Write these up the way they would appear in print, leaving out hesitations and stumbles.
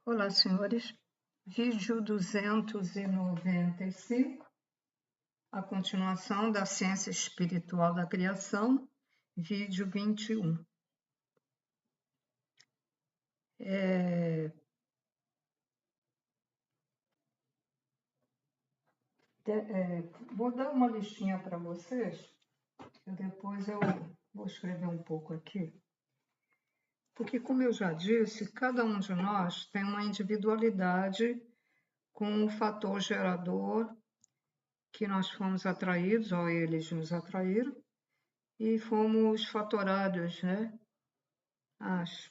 Olá, senhores. Vídeo 295, a continuação da ciência espiritual da criação, vídeo 21. Vou dar uma listinha para vocês, e depois eu vou escrever um pouco aqui. Porque, como eu já disse, cada um de nós tem uma individualidade com o fator gerador que nós fomos atraídos, ou eles nos atraíram, e fomos fatorados, né? As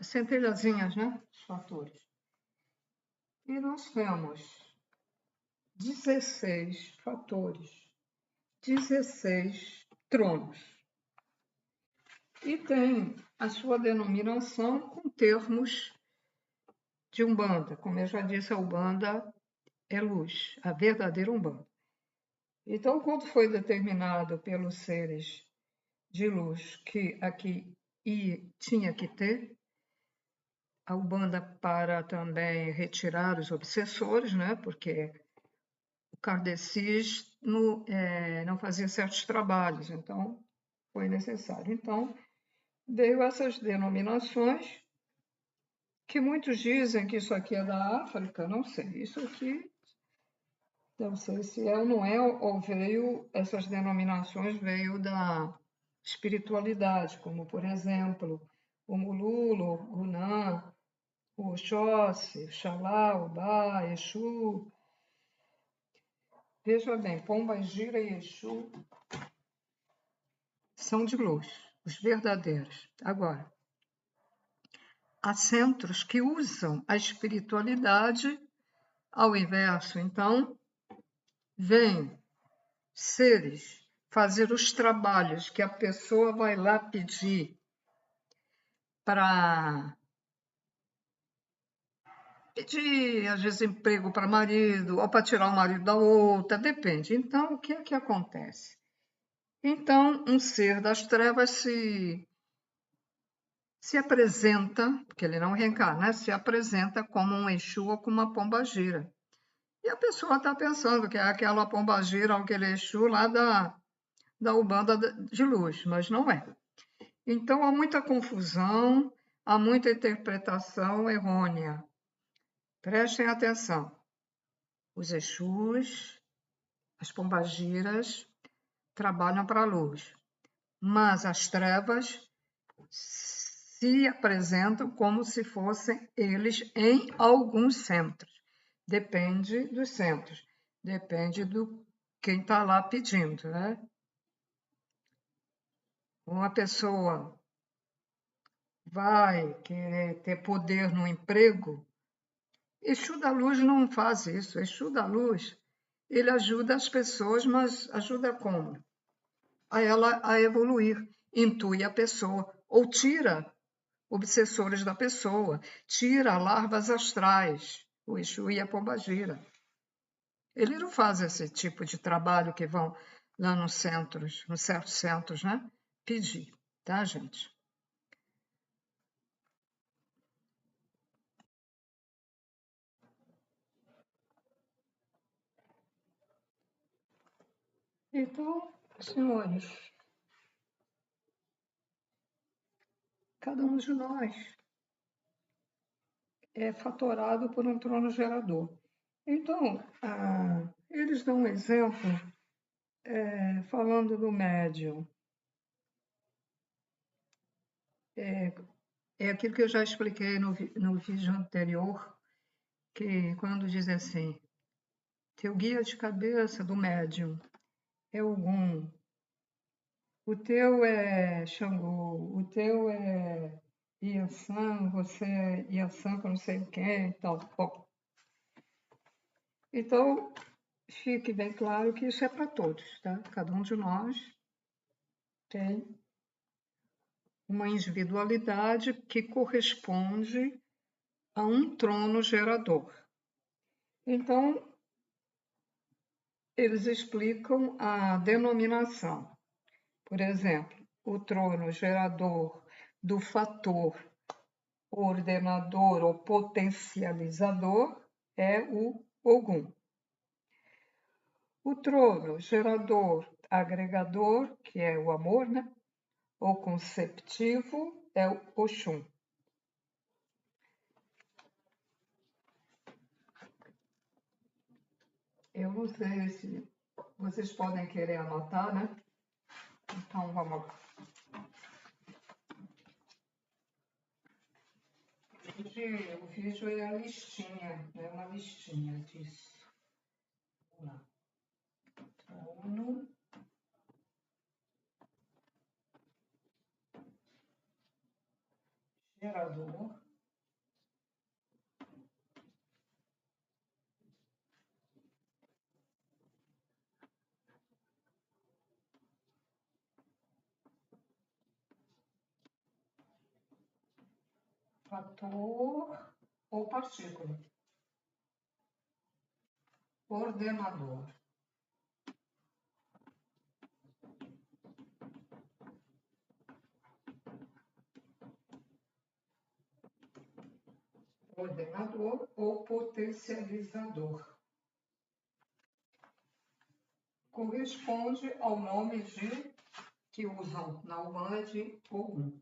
centelhazinhas, né? Os fatores. E nós temos 16 fatores, 16 tronos. E tem a sua denominação com termos de Umbanda. Como eu já disse, a Umbanda é luz, a verdadeira Umbanda. Então, quando foi determinado pelos seres de luz que aqui tinha que ter, a Umbanda para também retirar os obsessores, né? Porque o kardecis não fazia certos trabalhos, então foi necessário. Então, veio essas denominações, que muitos dizem que isso aqui é da África, não sei. Isso aqui, não sei se é ou não é, ou veio, essas denominações veio da espiritualidade, como, por exemplo, o Mululo, o Gunã, o Oxóssi, o Xalá, o Bá, Exu. Veja bem, Pomba Gira e Exu são de luz, os verdadeiros. Agora, há centros que usam a espiritualidade ao inverso. Então, vêm seres fazer os trabalhos que a pessoa vai lá pedir para pedir, às vezes, emprego para marido, ou para tirar o marido da outra, depende. Então, o que é que acontece? Então, um ser das trevas se apresenta, porque ele não reencarna, né? Se apresenta como um Exu ou como uma pombagira. E a pessoa está pensando que é aquela pombagira ou aquele Exu lá da Umbanda de luz, mas não é. Então, há muita confusão, há muita interpretação errônea. Prestem atenção. Os Exus, as pombagiras, trabalham para a luz, mas as trevas se apresentam como se fossem eles em alguns centros. Depende dos centros, depende do quem está lá pedindo, né? Uma pessoa vai querer ter poder no emprego, Exu da Luz não faz isso. Exu da Luz, ele ajuda as pessoas, mas ajuda como? A ela a evoluir, intui a pessoa, ou tira obsessores da pessoa, tira larvas astrais, o Exu e a pombagira. Ele não faz esse tipo de trabalho que vão lá nos centros, nos certos centros, né? Pedir, tá, gente? Então, senhores, cada um de nós é fatorado por um trono gerador. Então, eles dão um exemplo falando do médium. É aquilo que eu já expliquei no vídeo anterior, que quando diz assim, teu guia de cabeça do médium é Ogum, o teu é Xangô, o teu é Iansã, você é Iansã com não sei quem e tal. Bom, então, fique bem claro que isso é para todos, tá? Cada um de nós tem uma individualidade que corresponde a um trono gerador. Então, eles explicam a denominação. Por exemplo, o trono gerador do fator O ordenador ou potencializador é o Ogum. O trono, gerador, agregador, que é o amor, né? O conceptivo é o Oxum. Eu não sei se vocês podem querer anotar, né? Então vamos lá. O vídeo é a listinha, é uma listinha disso. Vamos lá. Trono. Gerador. Fator ou partícula. Ordenador. Ordenador ou potencializador. Corresponde ao nome que usam na Umbanda de Ogum.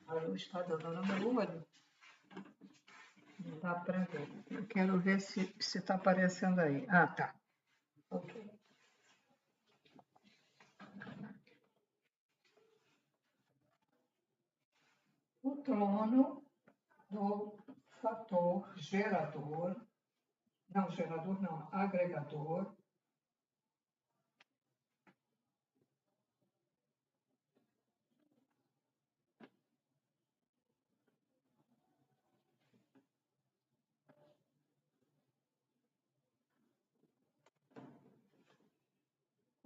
A luz está dando no meu olho. Não dá para ver. Eu quero ver se está aparecendo aí. Ah, tá. Ok. O trono do fator gerador, não, agregador,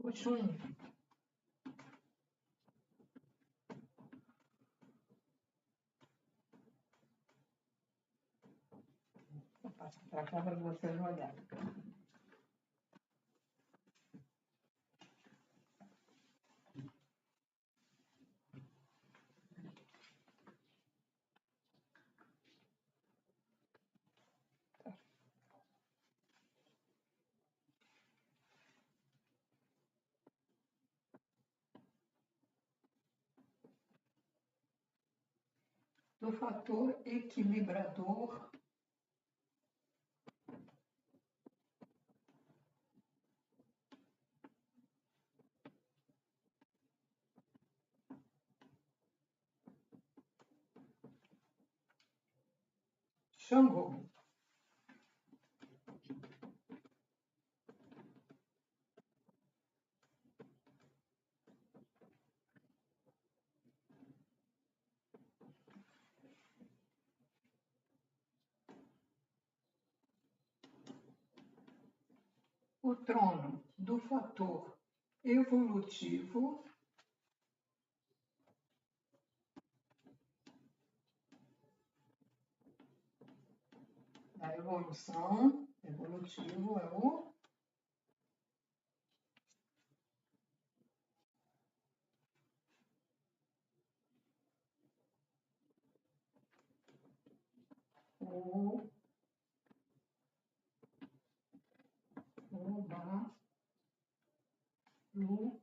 Oxum. Vou passar para cá para vocês olharem. Do fator equilibrador, Xangô. O trono do fator evolutivo, da evolução, evolutivo é o Oba, Lu,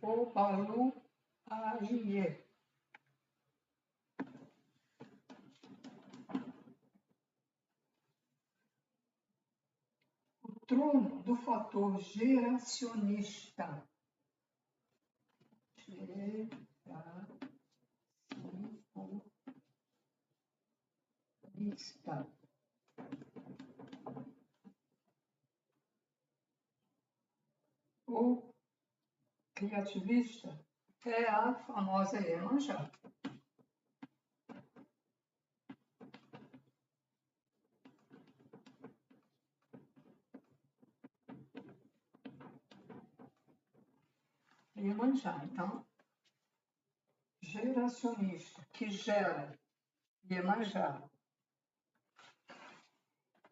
Obalu, Aie. O trono do fator geracionista. Geracionista. O criativista é a famosa Iemanjá. Iemanjá. Então, geracionista, que gera Iemanjá.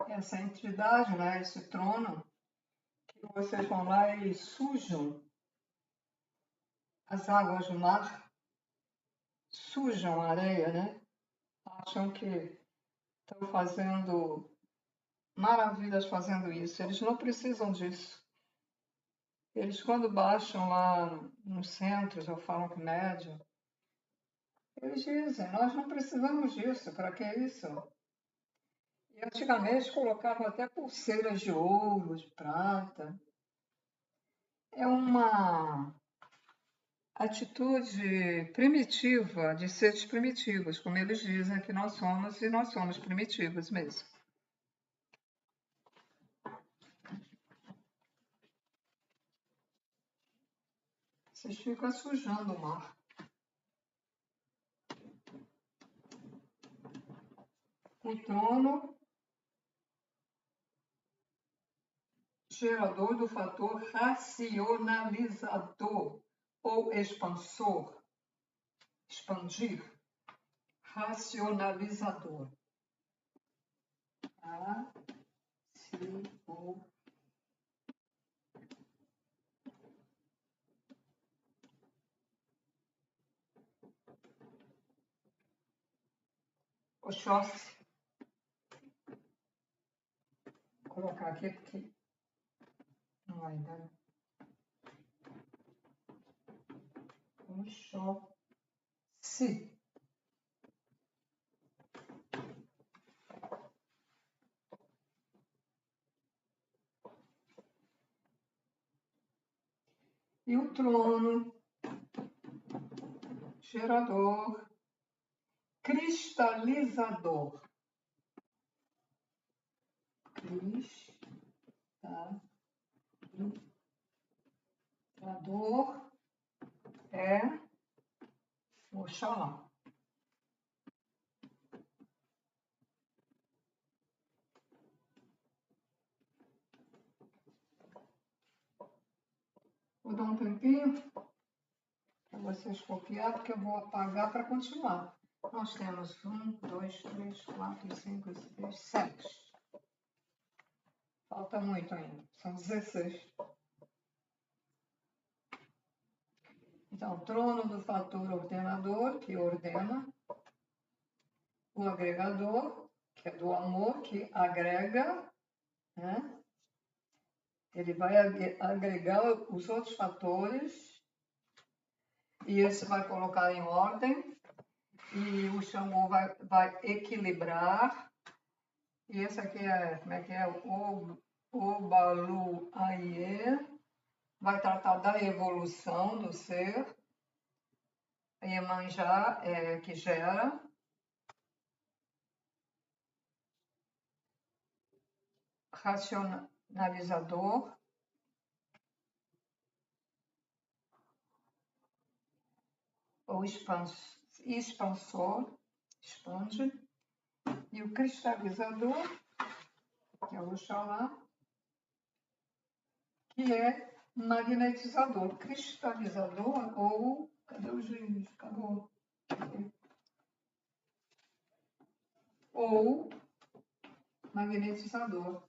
Essa entidade, né, esse trono, que vocês vão lá e sujam as águas do mar, sujam a areia, né? Acham que estão fazendo maravilhas fazendo isso. Eles não precisam disso. Eles, quando baixam lá nos centros, ou falam que médium, eles dizem, nós não precisamos disso, para que isso? E antigamente colocavam até pulseiras de ouro, de prata. É uma atitude primitiva, de seres primitivos, como eles dizem que nós somos, e nós somos primitivos mesmo. Vocês ficam sujando o mar. O trono, gerador do fator racionalizador ou expansor. Expandir. Racionalizador. Oxóssi. Vou colocar aqui porque não vai dar. Oxóssi. E o trono, gerador, cristalizador. Cristalizador é Oxalá. Vou dar um tempinho para vocês copiar, porque eu vou apagar para continuar. Nós temos 1, 2, 3, 4, 5, 6, 7. Falta muito ainda. São 16. Então, trono do fator ordenador, que ordena. O agregador, que é do amor, que agrega, né? Ele vai agregar os outros fatores e esse vai colocar em ordem e o Xangô vai equilibrar. E esse aqui é, como é que é? O Obalu Aie vai tratar da evolução do ser. A Iemanjá é que gera. Racionalizador. Ou expansor, expande. E o cristalizador, que é o Oxalá, que é magnetizador. Cristalizador ou... Cadê o giz? Acabou. Ou magnetizador.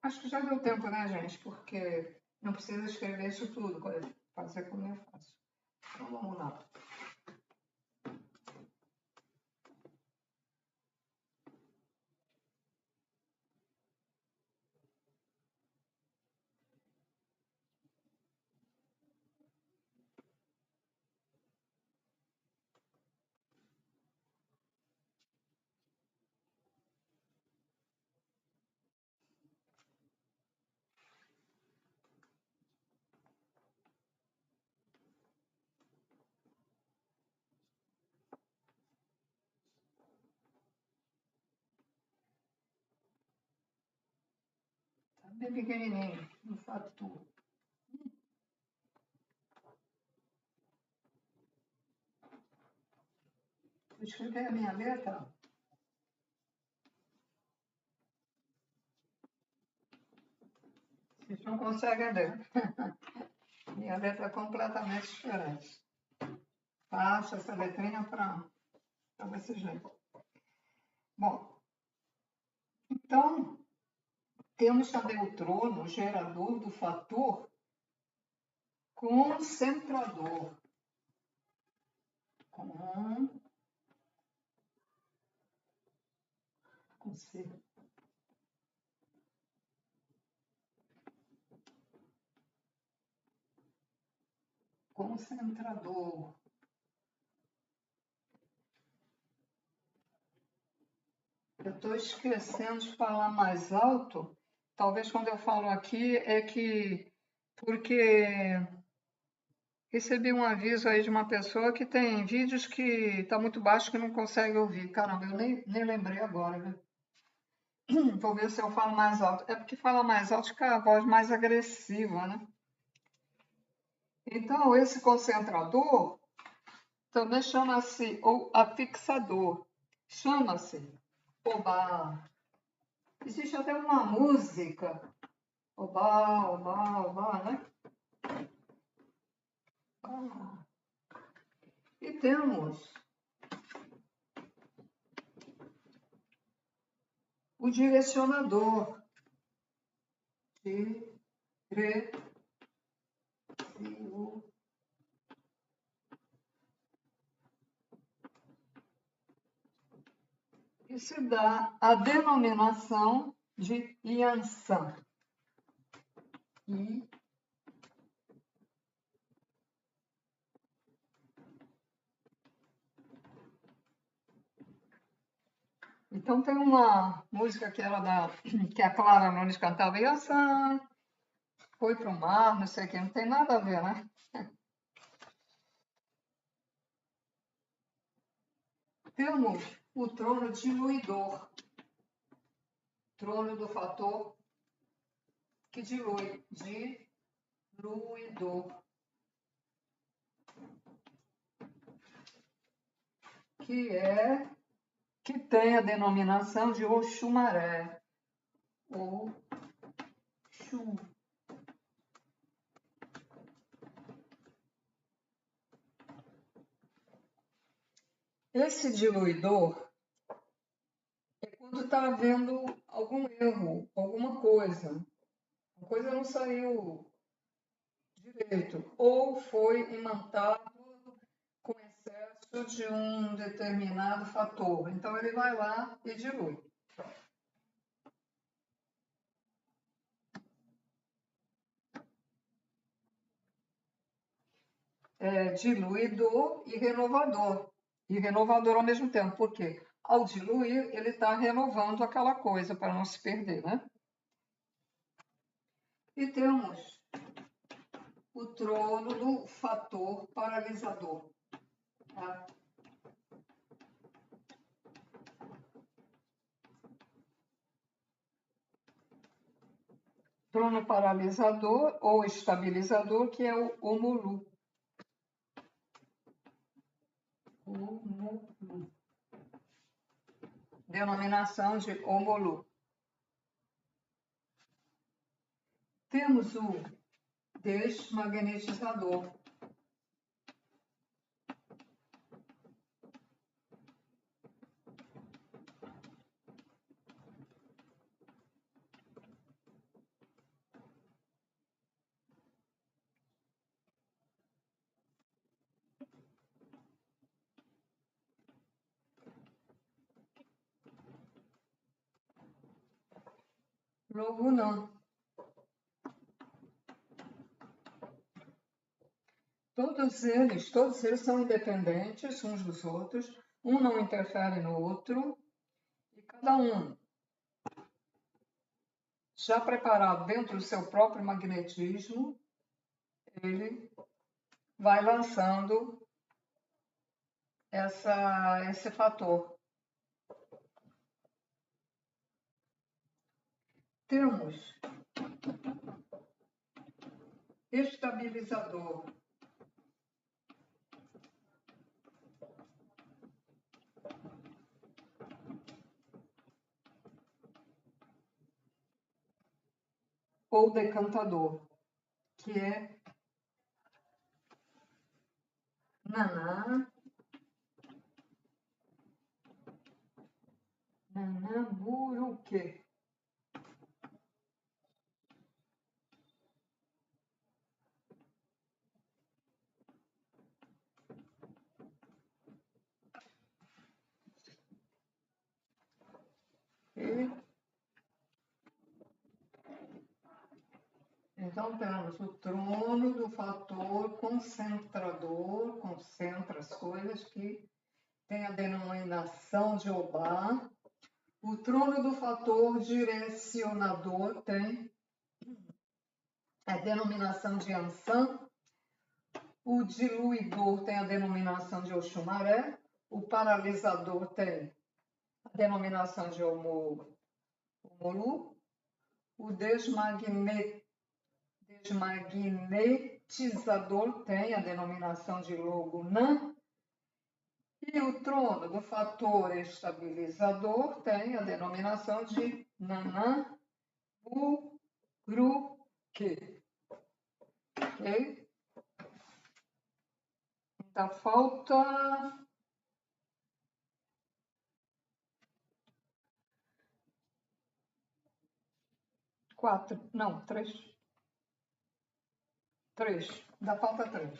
Acho que já deu tempo, né, gente? Porque não precisa escrever isso tudo, fazer como eu faço. Então vamos lá. Tá bem pequenininho, no fato. escrever a minha letra. Vocês não conseguem ler. Minha letra é completamente diferente. Faço essa letrinha para vocês verem. Bom, então, temos também o trono, gerador do fator concentrador. Concentrador. Eu estou esquecendo de falar mais alto. Talvez quando eu falo aqui é que porque recebi um aviso aí de uma pessoa que tem vídeos que está muito baixo que não consegue ouvir. Caramba, eu nem lembrei agora, né? Vou ver se eu falo mais alto. É porque fala mais alto fica a voz mais agressiva, né? Então, esse concentrador também chama-se, ou afixador, chama-se Oba. Existe até uma música, Oba, Oba, Oba, né? E temos o direcionador. Isso dá a denominação de Yansan. Então tem uma música que que a Clara Nunes cantava, Yansan foi para o mar, não sei o que, não tem nada a ver, né? Temos o trono diluidor, trono do fator que dilui, diluidor, que tem a denominação de Oxumaré, Oxu. Esse diluidor é quando está havendo algum erro, alguma coisa. A coisa não saiu direito, ou foi imantado com excesso de um determinado fator. Então, ele vai lá e dilui. É diluidor e renovador. E renovador ao mesmo tempo. Por quê? Ao diluir, ele está renovando aquela coisa para não se perder, né? E temos o trono do fator paralisador. Tá? Trono paralisador ou estabilizador, que é o Omulu. Denominação de Omulu. Temos o desmagnetizador. Logo não. Todos eles são independentes uns dos outros, um não interfere no outro, e cada um já preparado dentro do seu próprio magnetismo, ele vai lançando esse fator. Temos estabilizador. ou decantador, que é Naná, Nanamburuque. Então, temos o trono do fator concentrador, concentra as coisas, que tem a denominação de Obá. O trono do fator direcionador tem a denominação de Ansan. O diluidor tem a denominação de Oxumaré. O paralisador tem a denominação de Omolu. O desmagnetizador tem a denominação de Logunã. E o trono do fator estabilizador tem a denominação de Nanã Uruque. Ok? Então, falta 4, não, 3. 3, ainda falta 3.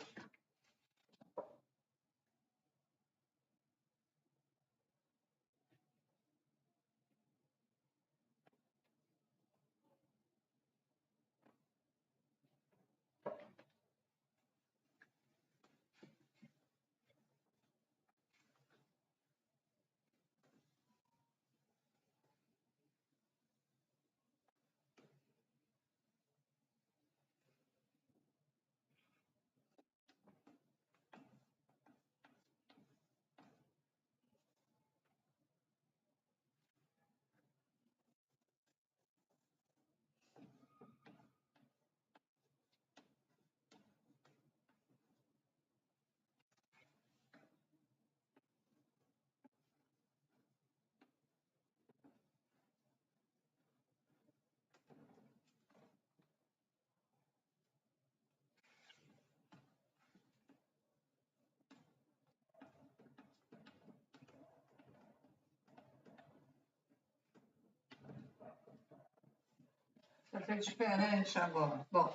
Vai ser diferente agora. Bom,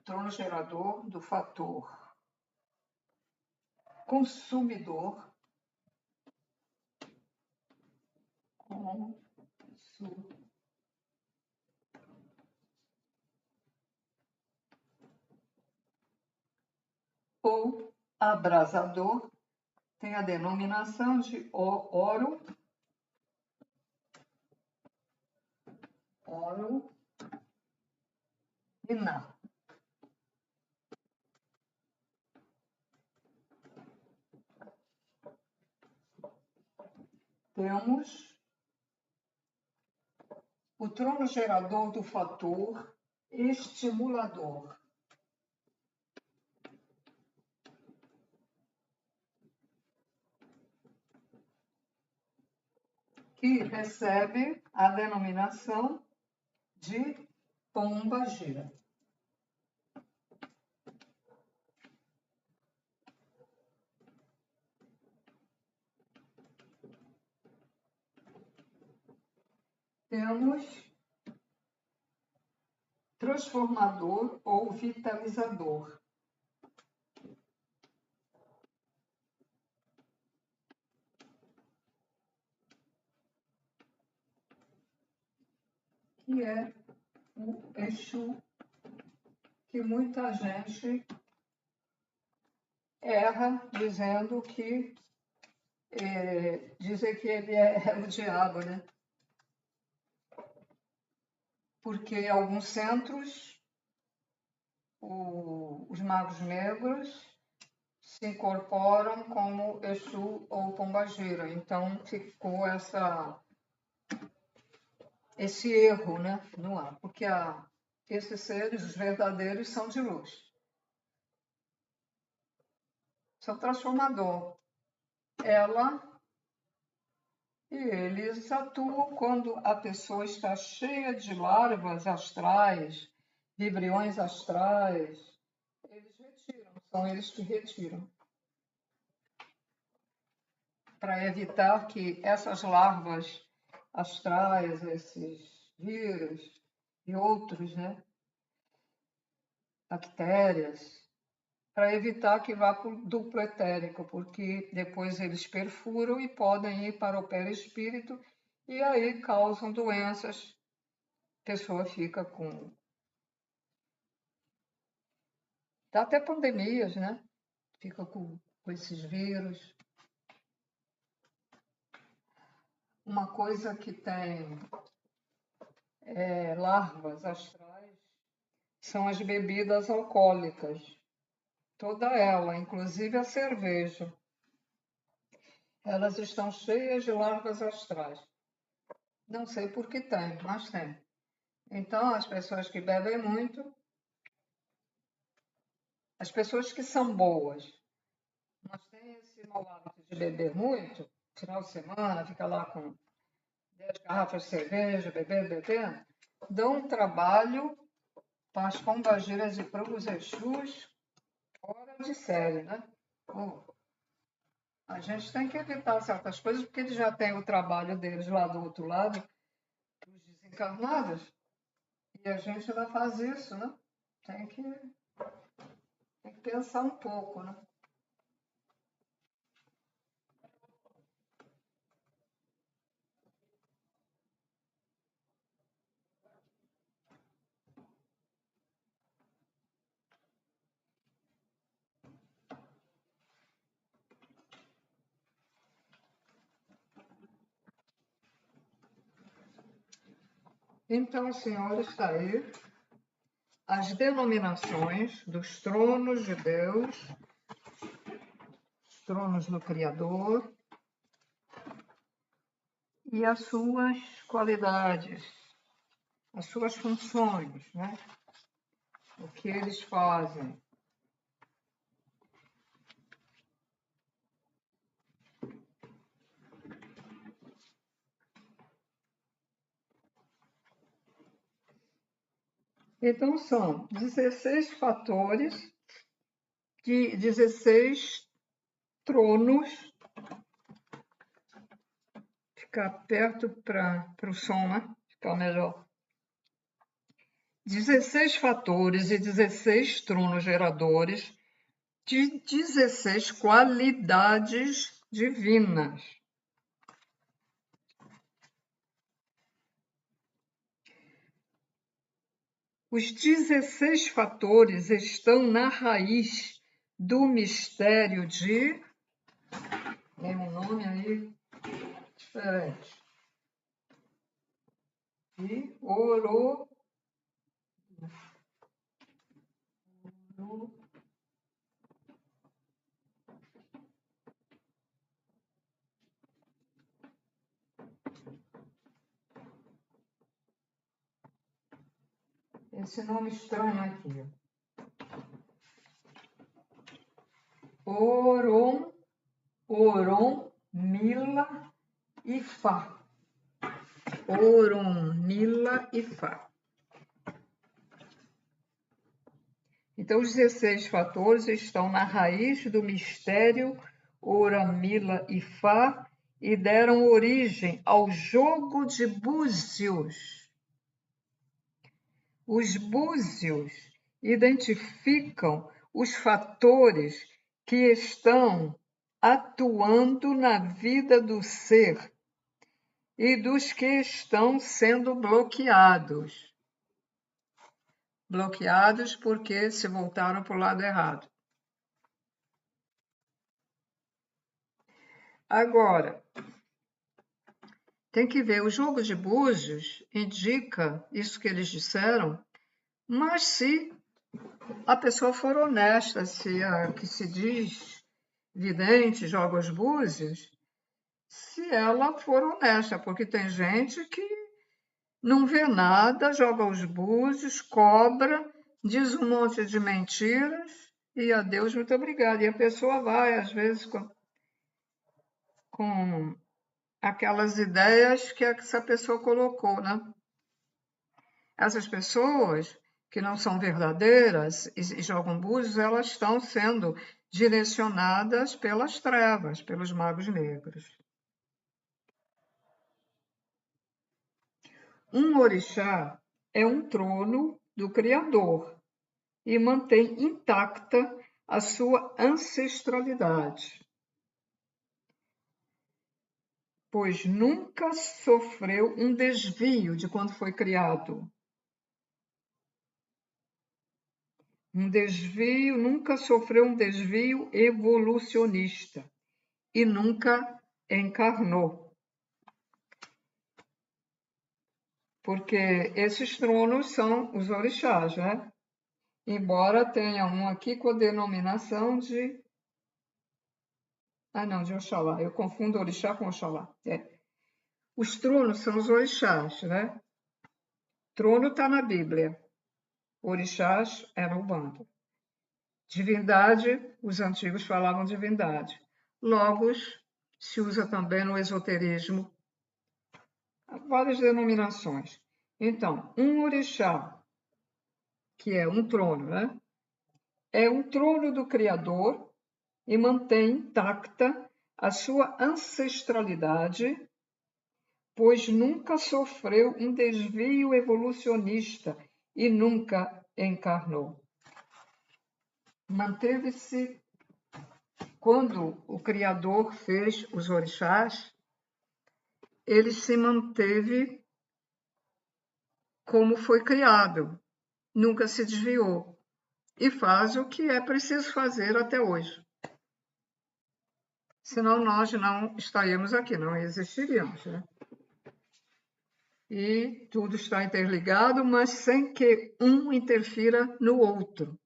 trono gerador do fator consumidor. Ou abrasador tem a denominação de oro e ná. Temos o trono gerador do fator estimulador. Que recebe a denominação de pomba-gira. Temos transformador ou vitalizador. Que é o Exu, que muita gente erra dizendo que dizem que ele é o diabo, né? Porque em alguns centros os magos negros se incorporam como Exu ou Pombagira. Então ficou esse erro, né, no ar, porque esses seres, os verdadeiros, são de luz. São transformador. E eles atuam quando a pessoa está cheia de larvas astrais vibriões astrais, eles retiram, são eles que retiram, para evitar que essas larvas astrais, esses vírus e outros, né, bactérias, para evitar que vá para o duplo etérico, porque depois eles perfuram e podem ir para o perispírito e aí causam doenças. A pessoa fica com... Dá até pandemias, né? Fica com esses vírus. Uma coisa que tem larvas astrais são as bebidas alcoólicas. Toda ela, inclusive a cerveja. Elas estão cheias de larvas astrais. Não sei por que tem, mas tem. Então, as pessoas que bebem muito, as pessoas que são boas, mas têm esse mau hábito de beber muito, final de semana, fica lá com 10 garrafas de cerveja, bebendo, dão um trabalho para as pombagiras e para os Exus fora de série, né? A gente tem que evitar certas coisas, porque eles já têm o trabalho deles lá do outro lado, os desencarnados, e a gente ainda faz isso, né? Tem que pensar um pouco, né? Então, senhora, está aí as denominações dos tronos de Deus, os tronos do Criador e as suas qualidades, as suas funções, né? O que eles fazem. Então, são 16 fatores de 16 tronos. Ficar perto para o som, né? Ficar melhor. 16 fatores e 16 tronos geradores de 16 qualidades divinas. Os 16 fatores estão na raiz do mistério de... Tem um nome aí diferente. De esse nome estranho aqui. Orunmila e Fá. Orunmila e Fá. Então, os 16 fatores estão na raiz do mistério Orunmila e Fá e deram origem ao jogo de búzios. Os búzios identificam os fatores que estão atuando na vida do ser e dos que estão sendo bloqueados. Bloqueados porque se voltaram para o lado errado. Agora, tem que ver, o jogo de búzios indica isso que eles disseram, mas se a pessoa for honesta, se a que se diz vidente joga os búzios, se ela for honesta, porque tem gente que não vê nada, joga os búzios, cobra, diz um monte de mentiras e adeus, muito obrigada. E a pessoa vai, às vezes, com aquelas ideias que essa pessoa colocou, né? Essas pessoas que não são verdadeiras e jogam búzios, elas estão sendo direcionadas pelas trevas, pelos magos negros. Um orixá é um trono do Criador e mantém intacta a sua ancestralidade, pois nunca sofreu um desvio de quando foi criado. Nunca sofreu um desvio evolucionista e nunca encarnou. Porque esses tronos são os orixás, né? Embora tenha um aqui com a denominação de... não, de Oxalá. Eu confundo orixá com Oxalá. Os tronos são os orixás, né? Trono está na Bíblia. Orixás é na Umbanda. Divindade, os antigos falavam divindade. Logos se usa também no esoterismo. Há várias denominações. Então, um orixá, que é um trono, né? É um trono do Criador e mantém intacta a sua ancestralidade, pois nunca sofreu um desvio evolucionista e nunca encarnou. Manteve-se, quando o Criador fez os orixás, ele se manteve como foi criado, nunca se desviou e faz o que é preciso fazer até hoje. Senão nós não estaríamos aqui, não existiríamos, né? E tudo está interligado, mas sem que um interfira no outro.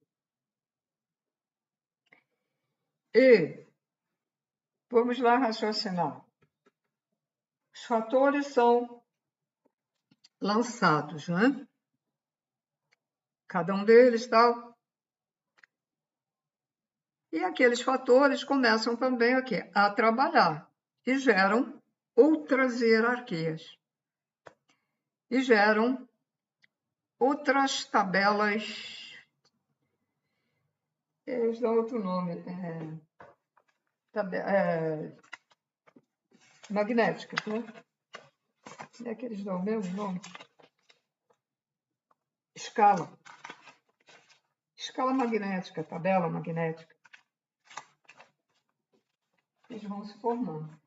E vamos lá raciocinar. Os fatores são lançados, né? Cada um deles tal. E aqueles fatores começam também aqui a trabalhar e geram outras hierarquias. E geram outras tabelas, eles dão outro nome, magnéticas, né? É que eles dão o mesmo nome? Escala magnética, tabela magnética. Eles vão se formando.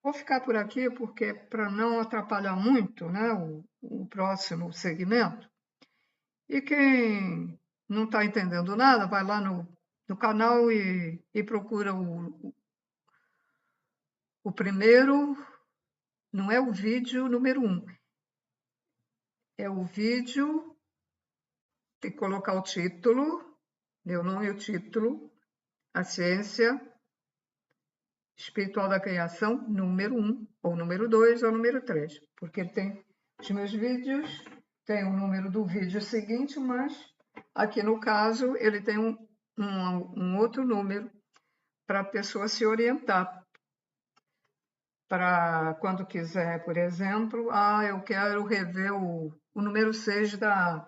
Vou ficar por aqui porque, para não atrapalhar muito, né, o próximo segmento, e quem não está entendendo nada, vai lá no canal e procura o primeiro, não é o vídeo número 1, é o vídeo, tem que colocar o título, meu nome e o título, a ciência espiritual da criação, número 1, ou número 2, ou número 3, porque tem os meus vídeos, tem o número do vídeo seguinte, mas aqui no caso ele tem um outro número para a pessoa se orientar. Para quando quiser, por exemplo, eu quero rever o número 6 da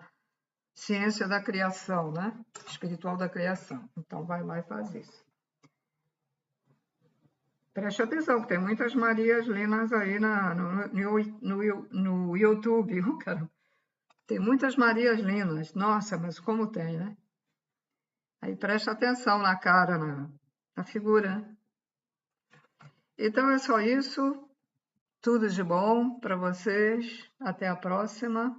ciência da criação, né? Espiritual da criação. Então, vai lá e faz isso. Preste atenção, que tem muitas Marias Linas aí no YouTube. Tem muitas Marias Linas. Nossa, mas como tem, né? Aí preste atenção na cara, na figura, né? Então é só isso. Tudo de bom para vocês. Até a próxima.